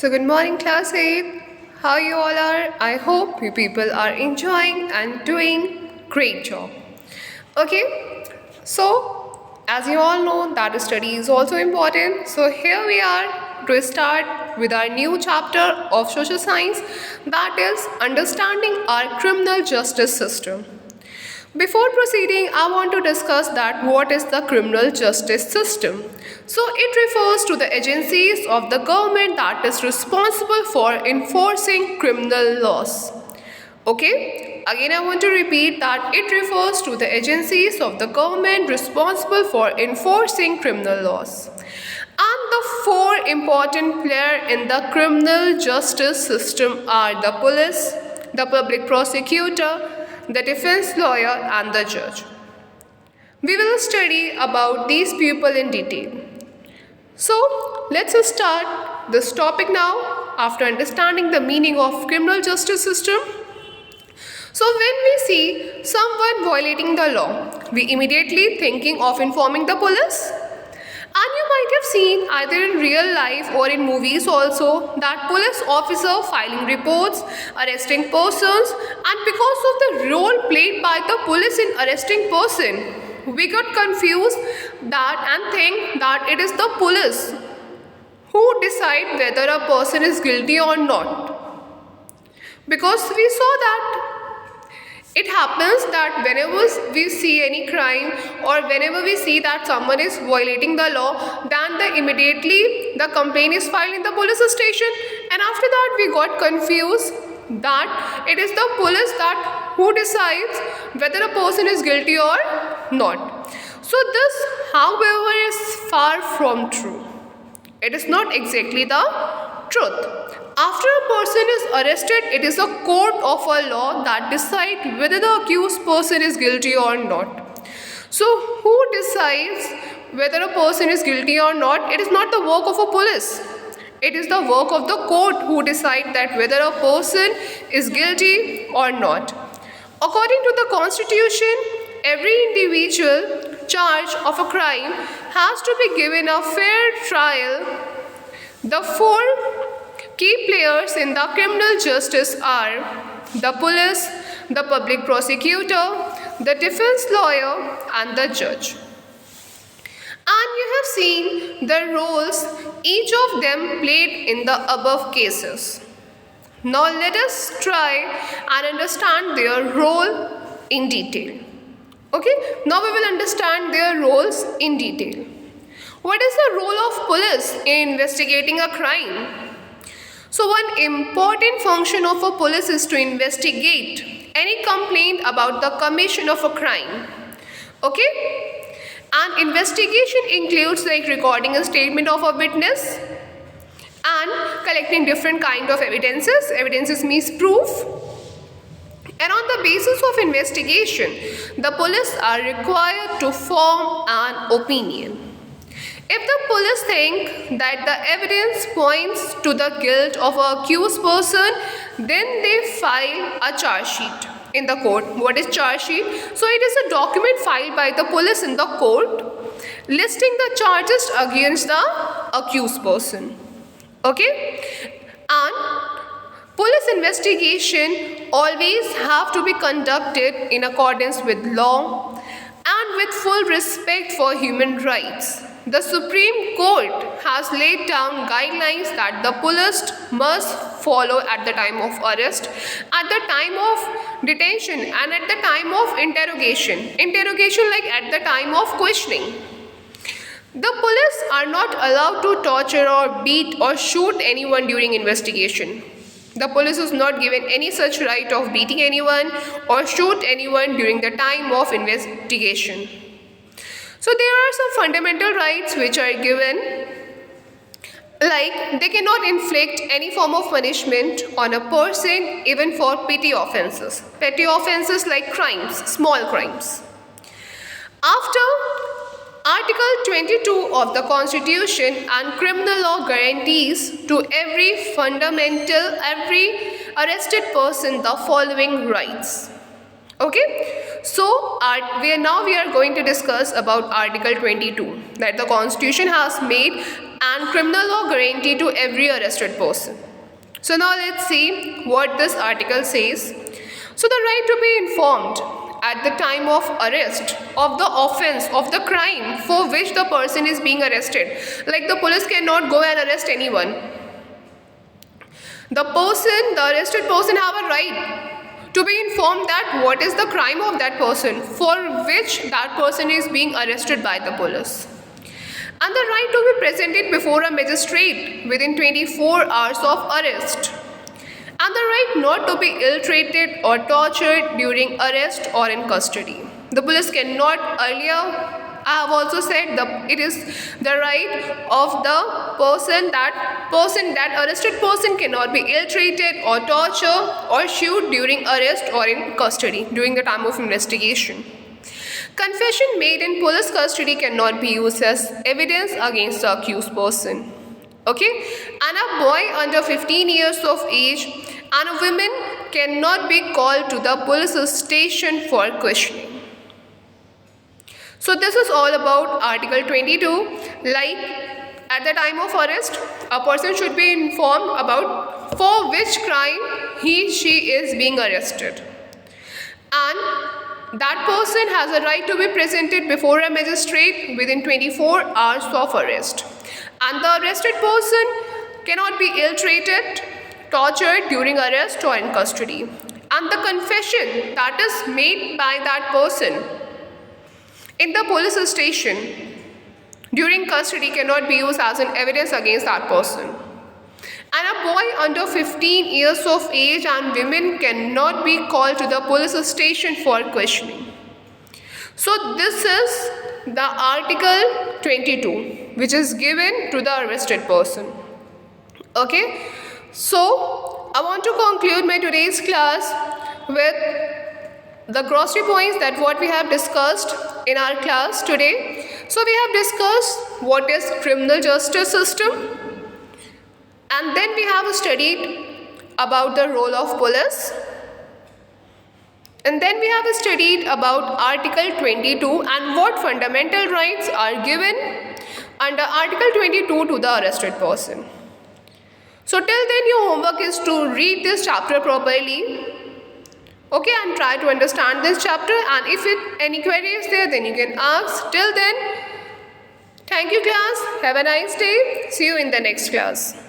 So, good morning, class 8. How you all are? I hope you people are enjoying and doing great job. Okay, so as you all know, that study is also important. So, here we are to start with our new chapter of social science, that is understanding our criminal justice system. Before proceeding, I want to discuss that what is the criminal justice system. So it refers to the agencies of the government that is responsible for enforcing criminal laws. Okay? Again, I want to repeat that it refers to the agencies of the government responsible for enforcing criminal laws. And the four important players in the criminal justice system are the police, the public prosecutor, the defense lawyer, and the judge. We will study about these people in detail. So, let's start this topic now after understanding the meaning of criminal justice system. So, when we see someone violating the law, we immediately thinking of informing the police. And you might have seen either in real life or in movies also that police officer filing reports, arresting persons, and because of the role played by the police in arresting person, we got confused that and think that it is the police who decide whether a person is guilty or not. Because we saw that it happens that whenever we see any crime or whenever we see that someone is violating the law, then immediately the complaint is filed in the police station, and after that we got confused that it is the police that who decides whether a person is guilty or not. So this, however, is far from true. It is not exactly the truth. After a person is arrested, it is a court of a law that decides whether the accused person is guilty or not. So, who decides whether a person is guilty or not? It is not the work of a police. It is the work of the court who decide that whether a person is guilty or not. According to the Constitution, every individual charged of a crime has to be given a fair trial. The four key players in the criminal justice are the police, the public prosecutor, the defense lawyer, and the judge. And you have seen the roles each of them played in the above cases. Now let us try and understand their role in detail. Okay, now we will understand their roles in detail. What is the role of police in investigating a crime? So one important function of a police is to investigate any complaint about the commission of a crime. Okay? And investigation includes like recording a statement of a witness and collecting different kind of evidences. Evidences means proof. And on the basis of investigation, the police are required to form an opinion. If the police think that the evidence points to the guilt of an accused person, then they file a charge sheet in the court. What is charge sheet? So it is a document filed by the police in the court listing the charges against the accused person. Okay? And police investigation always have to be conducted in accordance with law and with full respect for human rights. The Supreme Court has laid down guidelines that the police must follow at the time of arrest, at the time of detention, and at the time of interrogation. Interrogation like at the time of questioning. The police are not allowed to torture or beat or shoot anyone during investigation. The police is not given any such right of beating anyone or shoot anyone during the time of investigation. So there are some fundamental rights which are given, like they cannot inflict any form of punishment on a person even for petty offenses. Petty offenses like crimes, small crimes. After Article 22 of the Constitution and criminal law guarantees to every arrested person the following rights. Okay, so we are going to discuss about Article 22 that the Constitution has made and criminal law guarantee to every arrested person. So now let's see what this article says. So the right to be informed at the time of arrest of the offense of the crime for which the person is being arrested. Like the police cannot go and arrest anyone. The arrested person have a right to be informed that what is the crime of that person for which that person is being arrested by the police. And the right to be presented before a magistrate within 24 hours of arrest. And the right not to be ill-treated or tortured during arrest or in custody. The police cannot, earlier I have also said it is the right of the person that arrested person cannot be ill-treated or tortured or shoot during arrest or in custody during the time of investigation. Confession made in police custody cannot be used as evidence against the accused person. Okay? And a boy under 15 years of age and a woman cannot be called to the police station for questioning. So this is all about Article 22. Like at the time of arrest, a person should be informed about for which crime she is being arrested. And that person has a right to be presented before a magistrate within 24 hours of arrest. And the arrested person cannot be ill-treated, tortured during arrest or in custody. And the confession that is made by that person in the police station during custody cannot be used as an evidence against that person. And a boy under 15 years of age and women cannot be called to the police station for questioning. So this is the Article 22 which is given to the arrested person. Okay, so I want to conclude my today's class with the glossary points that what we have discussed in our class today. So we have discussed what is criminal justice system. And then we have studied about the role of police. And then we have studied about Article 22 and what fundamental rights are given under Article 22 to the arrested person. So till then your homework is to read this chapter properly. Okay, and try to understand this chapter, and if any query is there, then you can ask. Till then, thank you class. Have a nice day. See you in the next class.